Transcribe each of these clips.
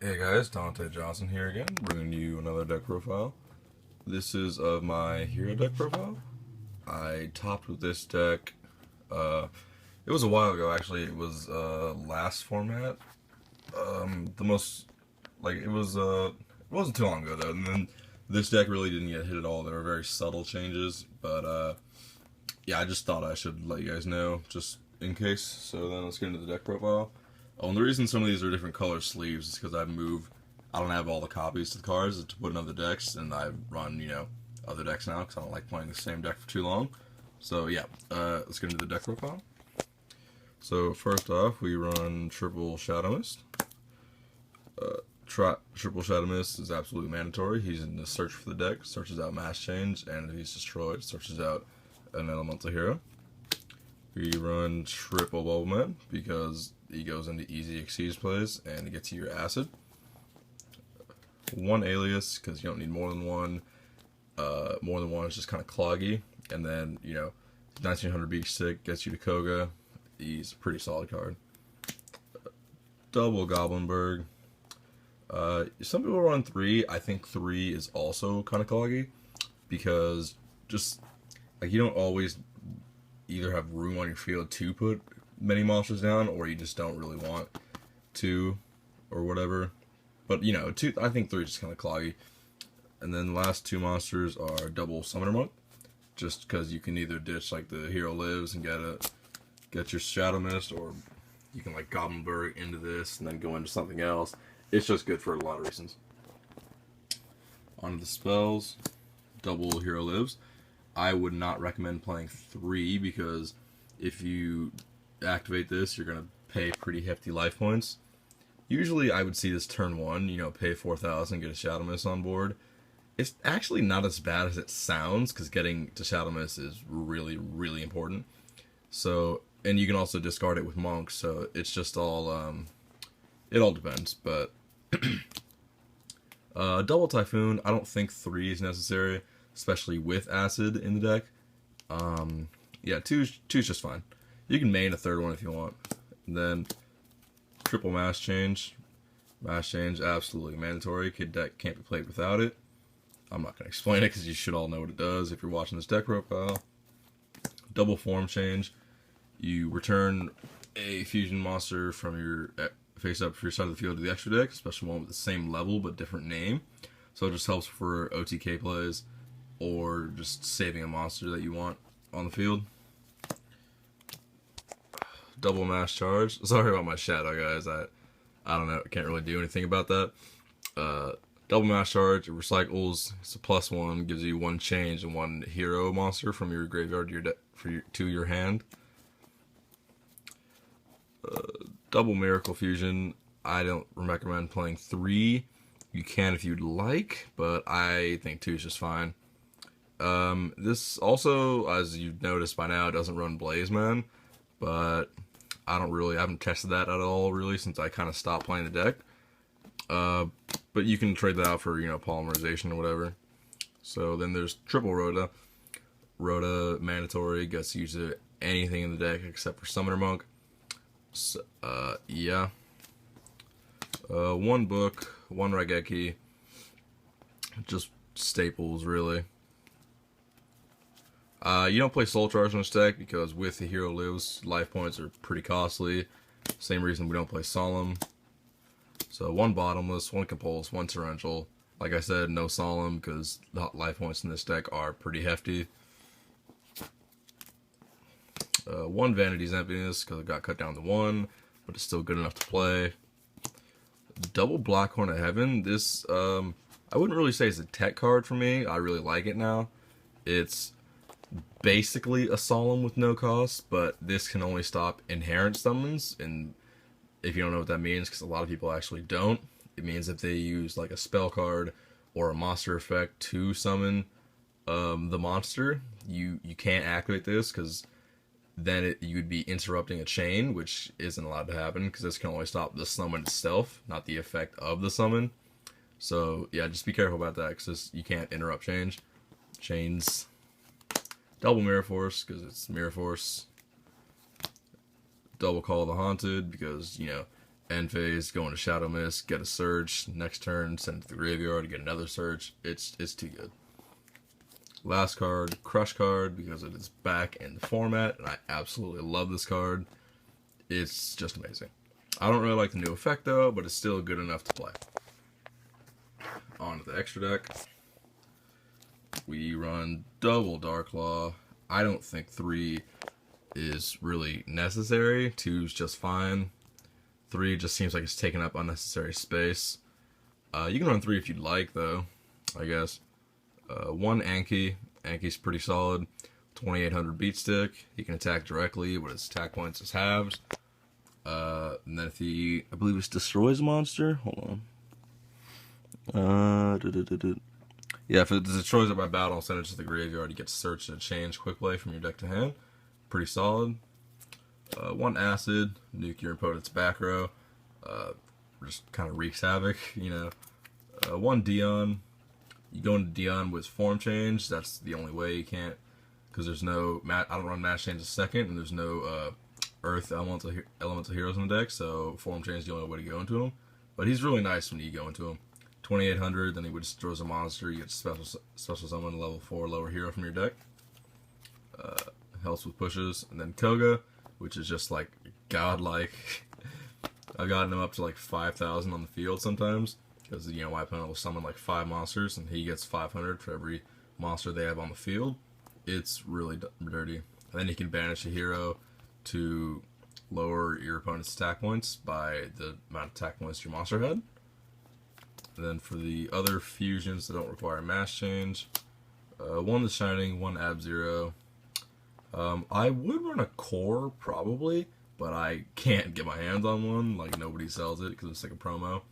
Hey guys, Dante Johnson here again, bringing you another deck profile. This is of my hero deck profile. I topped with this deck. It was a while ago actually. It was last format. The most it wasn't too long ago though. And then this deck really didn't get hit at all. There were very subtle changes, but yeah, I just thought I should let you guys know just in case. So then let's get into the deck profile. Oh, and the reason some of these are different color sleeves is because I don't have all the copies to the cards to put in other decks, and I run, other decks now because I don't like playing the same deck for too long. So yeah, let's get into the deck profile. So first off, we run triple Shadow Mist. Triple Shadow Mist is absolutely mandatory. He's in the search for the deck, searches out Mass Change, and if he's destroyed, searches out an elemental hero. We run triple Bubbleman because he goes into easy Exceeds plays and gets you your acid. One Alias because you don't need more than one. More than one is just kind of cloggy. And then, 1900 Beach Stick gets you to Koga. He's a pretty solid card. Double Goblinberg. Some people run 3. I think 3 is also kind of cloggy because just like you don't always either have room on your field to put many monsters down, or you just don't really want to, or whatever. But two. I think 3 is just kind of cloggy. And then the last 2 monsters are double Summoner Monk, just because you can either ditch like the Hero Lives and get your Shadow Mist, or you can like Goblinberg into this and then go into something else. It's just good for a lot of reasons. On to the spells, double Hero Lives. I would not recommend playing 3 because if you activate this, you're going to pay pretty hefty life points. Usually I would see this turn 1, pay 4,000, get a Shadow Mist on board. It's actually not as bad as it sounds because getting to Shadow Mist is really, really important. So, and you can also discard it with Monks, so it's just all, it all depends, but double Typhoon, I don't think 3 is necessary, especially with Acid in the deck. Yeah, two's just fine. You can main a third one if you want. And then triple Mass Change. Mass Change, absolutely mandatory. Kid deck can't be played without it. I'm not going to explain it because you should all know what it does if you're watching this deck profile. Double Form Change. You return a fusion monster from your face up for your side of the field to the extra deck, especially one with the same level but different name. So it just helps for OTK plays or just saving a monster that you want on the field. Double Mass Charge. Sorry about my shadow, guys. I don't know. I can't really do anything about that. Double Mass Charge. It recycles. It's a +1. Gives you 1 change and 1 hero monster from your graveyard to your hand. Double Miracle Fusion. I don't recommend playing 3. You can if you'd like, but I think 2 is just fine. This also, as you've noticed by now, doesn't run Blazeman, but I haven't tested that at all really since I kind of stopped playing the deck. But you can trade that out for, polymerization or whatever. So then there's triple Rhoda. Rhoda mandatory, gets used to anything in the deck except for Summoner Monk. So, yeah. 1 book, 1 Raigeki. Just staples, really. You don't play Soul Charge in this deck because with the Hero Lives, life points are pretty costly. Same reason we don't play Solemn. So 1 Bottomless, 1 Compulse, 1 Torrential. Like I said, no Solemn because the life points in this deck are pretty hefty. 1 Vanity's Emptiness because it got cut down to 1, but it's still good enough to play. Double Blackhorn of Heaven. This, I wouldn't really say it's a tech card for me. I really like it now. It's basically a Solemn with no cost, but this can only stop inherent summons, and if you don't know what that means, because a lot of people actually don't, it means if they use like a spell card or a monster effect to summon the monster, you can't activate this because then you'd be interrupting a chain, which isn't allowed to happen because this can only stop the summon itself, not the effect of the summon. So yeah, just be careful about that because you can't interrupt chains. Double Mirror Force because it's Mirror Force. Double Call of the Haunted because End phase, go into Shadow Mist, get a search. Next turn, send it to the graveyard, get another search. It's too good. Last card, Crush card, because it is back in the format, and I absolutely love this card. It's just amazing. I don't really like the new effect though, but it's still good enough to play. On to the extra deck. We run double Dark Law. I don't think 3 is really necessary. 2 is just fine. 3 just seems like it's taking up unnecessary space. You can run 3 if you'd like, though, I guess. 1 Anki. Anki's pretty solid. 2800 beat stick. He can attack directly, but his attack points is halves. And then if he, I believe, it destroys a monster. Hold on. Yeah, if it destroys it by battle, send it to the graveyard. You get to search and change quick play from your deck to hand. Pretty solid. 1 Acid, nuke your opponent's back row. Just kind of wreaks havoc, you know. 1 Dion. You go into Dion with form change. That's the only way. You can't, because there's no I don't run match change a second, and there's no Earth elemental heroes in the deck, so form change is the only way to go into him. But he's really nice when you go into him. 2800, then he would destroys a monster. You get special summon level 4 lower hero from your deck. Helps with pushes, and then Koga, which is just like godlike. I've gotten him up to like 5,000 on the field sometimes, because you know my opponent will summon like 5 monsters, and he gets 500 for every monster they have on the field. It's really dirty. And then you can banish a hero to lower your opponent's attack points by the amount of attack points your monster had. And then for the other fusions that don't require mass change, 1 The Shining, 1 Ab-Zero. I would run a core probably, but I can't get my hands on one. Like, nobody sells it because it's like a promo.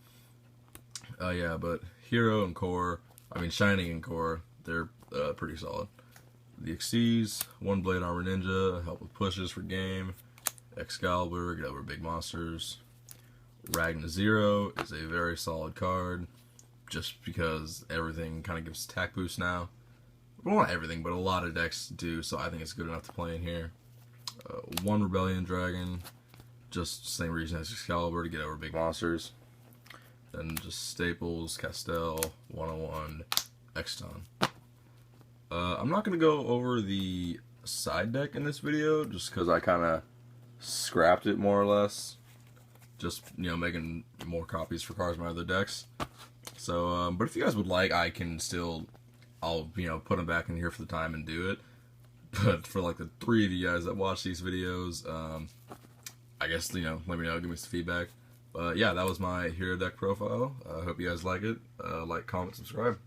Yeah, but Hero and core, I mean Shining and core, they're pretty solid. The Xyz, 1 Blade Armor Ninja, help with pushes for game. Excalibur, get over big monsters. Ragna Zero is a very solid card, just because everything kind of gives attack boost now. Well, not everything, but a lot of decks do, so I think it's good enough to play in here. 1 Rebellion Dragon, just same reason as Excalibur, to get over big monsters. Then just Staples, Castell, 101, Exton. I'm not going to go over the side deck in this video, just because I kind of scrapped it more or less. Just, you know, making more copies for cards from my other decks. So, but if you guys would like, I can still, I'll, you know, put them back in here for the time and do it. But for like the 3 of you guys that watch these videos, I guess, you know, let me know, give me some feedback. But yeah, that was my hero deck profile. I hope you guys like it. Like, comment, subscribe.